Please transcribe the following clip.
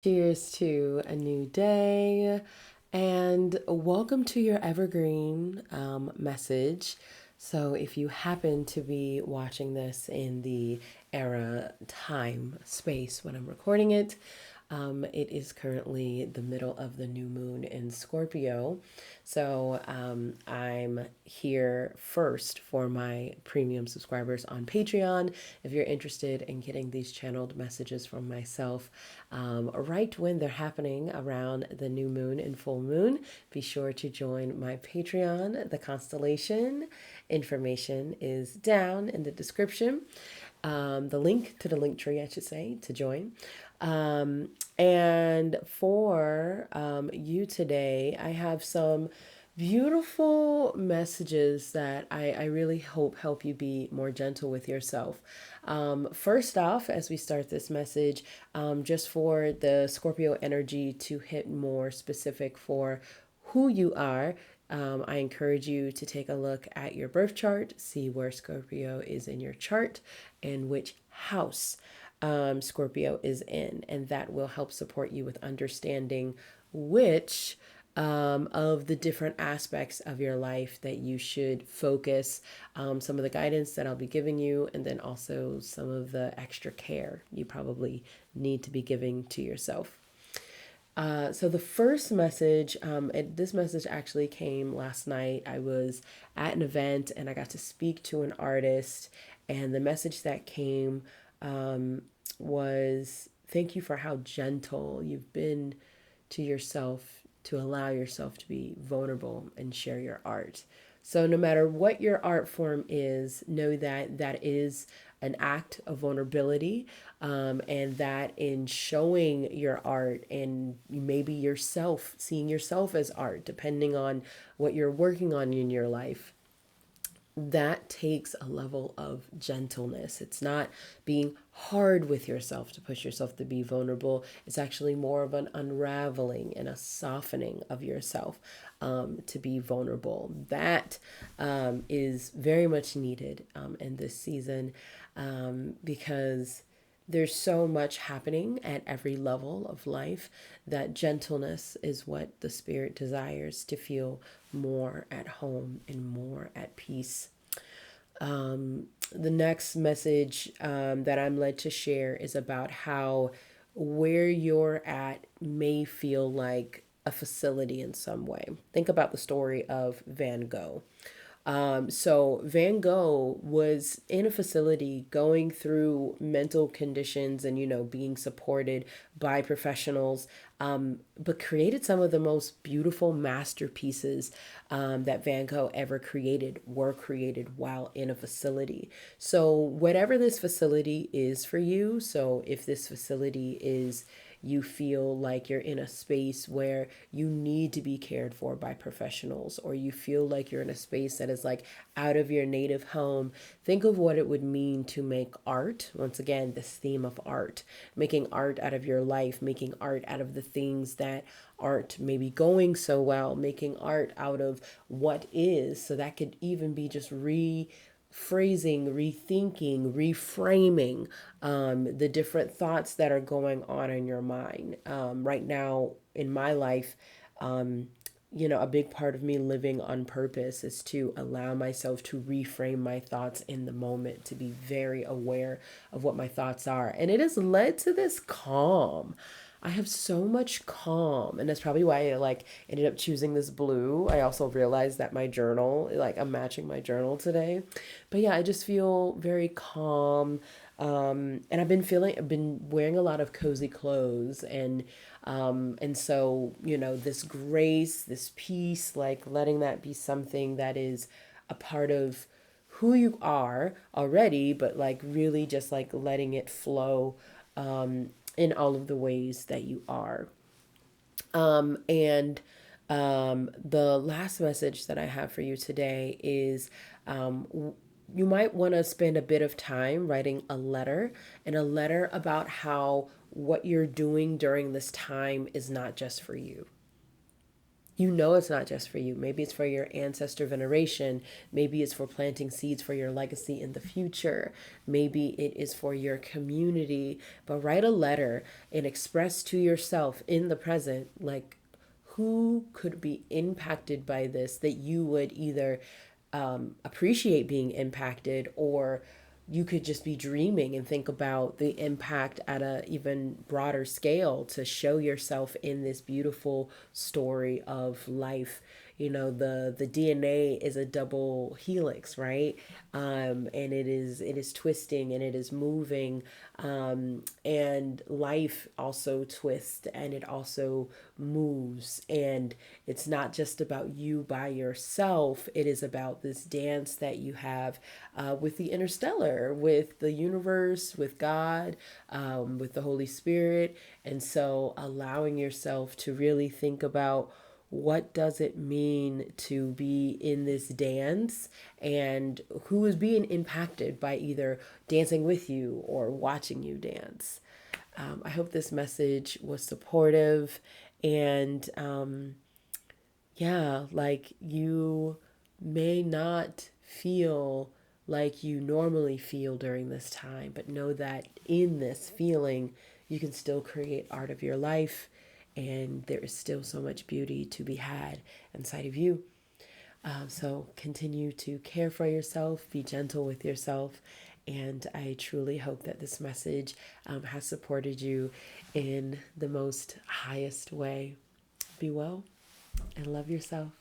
Cheers to a new day and welcome to your evergreen message. So, if you happen to be watching this in the era, time, space when I'm recording it, it is currently the middle of the new moon in Scorpio. So I'm here first for my premium subscribers on Patreon. If you're interested in getting these channeled messages from myself right when they're happening around the new moon and full moon, be sure to join my Patreon. The constellation information is down in the description. The link to the link tree, I should say, to join. And for you today, I have some beautiful messages that I really hope help you be more gentle with yourself. First off, as we start this message, just for the Scorpio energy to hit more specific for who you are, I encourage you to take a look at your birth chart, see where Scorpio is in your chart, and which house Scorpio is in. And that will help support you with understanding which of the different aspects of your life that you should focus some of the guidance that I'll be giving you, and then also some of the extra care you probably need to be giving to yourself. So the first message, this message actually came last night. I was at an event and I got to speak to an artist, and the message that came was thank you for how gentle you've been to yourself to allow yourself to be vulnerable and share your art. So, no matter what your art form is, know that that is an act of vulnerability, and that in showing your art and maybe yourself, seeing yourself as art, depending on what you're working on in your life, that takes a level of gentleness. It's not being hard with yourself to push yourself to be vulnerable. It's actually more of an unraveling and a softening of yourself to be vulnerable. That is very much needed in this season because there's so much happening at every level of life that gentleness is what the spirit desires to feel more at home and more at peace. The next message that I'm led to share is about how where you're at may feel like a facility in some way. Think about the story of Van Gogh. So Van Gogh was in a facility going through mental conditions and, being supported by professionals, but created some of the most beautiful masterpieces that Van Gogh ever created were created while in a facility. So, whatever this facility is for you, so if this facility is you feel like you're in a space where you need to be cared for by professionals, or you feel like you're in a space that is like out of your native home, think of what it would mean to make art. Once again, this theme of art, making art out of your life, making art out of the things that aren't maybe going so well, making art out of what is. So that could even be just phrasing, rethinking, reframing the different thoughts that are going on in your mind. Right now in my life, a big part of me living on purpose is to allow myself to reframe my thoughts in the moment, to be very aware of what my thoughts are. And it has led to this calm. I have so much calm, and that's probably why I ended up choosing this blue. I also realized that my journal, I'm matching my journal today. But yeah, I just feel very calm. And I've been wearing a lot of cozy clothes, and so, this grace, this peace, like letting that be something that is a part of who you are already, but like really just like letting it flow in all of the ways that you are. And the last message that I have for you today is you might want to spend a bit of time writing a letter about how what you're doing during this time is not just for you. You know it's not just for you. Maybe it's for your ancestor veneration. Maybe it's for planting seeds for your legacy in the future. Maybe it is for your community. But write a letter and express to yourself in the present, like, who could be impacted by this that you would either appreciate being impacted, or you could just be dreaming and think about the impact at a even broader scale to show yourself in this beautiful story of life. You know, the DNA is a double helix, right? And it is twisting and it is moving, and life also twists and it also moves, and it's not just about you by yourself. It is about this dance that you have with the interstellar, with the universe, with God, with the Holy Spirit. And so allowing yourself to really think about, what does it mean to be in this dance, and who is being impacted by either dancing with you or watching you dance. I hope this message was supportive, and yeah, like, you may not feel like you normally feel during this time, but know that in this feeling, you can still create art of your life, and there is still so much beauty to be had inside of you. So continue to care for yourself, be gentle with yourself, and I truly hope that this message has supported you in the most highest way. Be well and love yourself.